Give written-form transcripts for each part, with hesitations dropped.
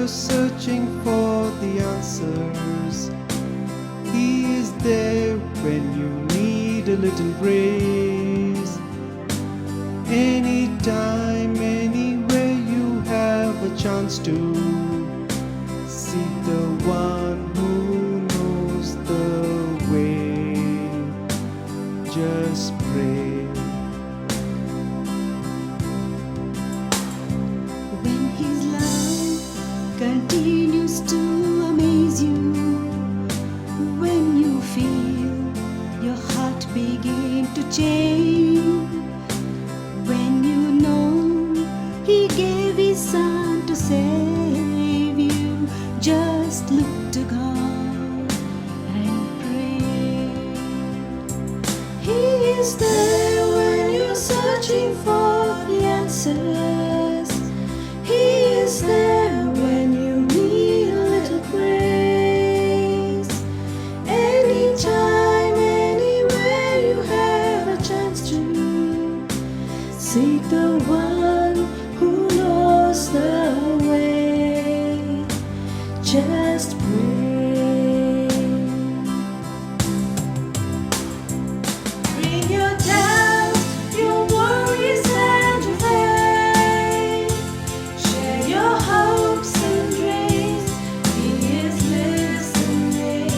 searching for the answers, He is there when you need a little grace. Anytime, anywhere you have a chance to seek the one who knows the way. Just pray. When His love continues to amaze you, when you feel your heart begin to change, when you know He gave His Son to save you, just look to God and pray. He is there when you're searching for the answers. He is there when you need a little grace. Anytime, anywhere you have a chance to seek the one who knows the way. Just pray. Bring your doubts, your worries and your faith. Share your hopes and dreams. He is listening.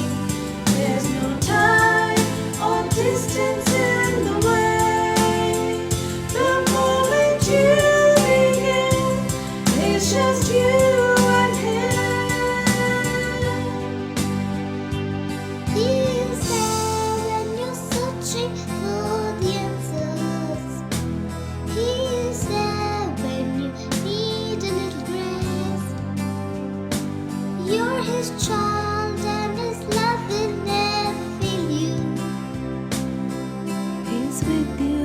There's no time or distance in the way. The moment you begin, it's just you and Him. He is there when you're searching for the answers. He is there when you need a little grace. You're His child and His love will never fail you. He's with you,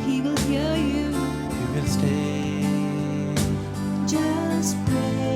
He will hear you. You will stay. Just pray.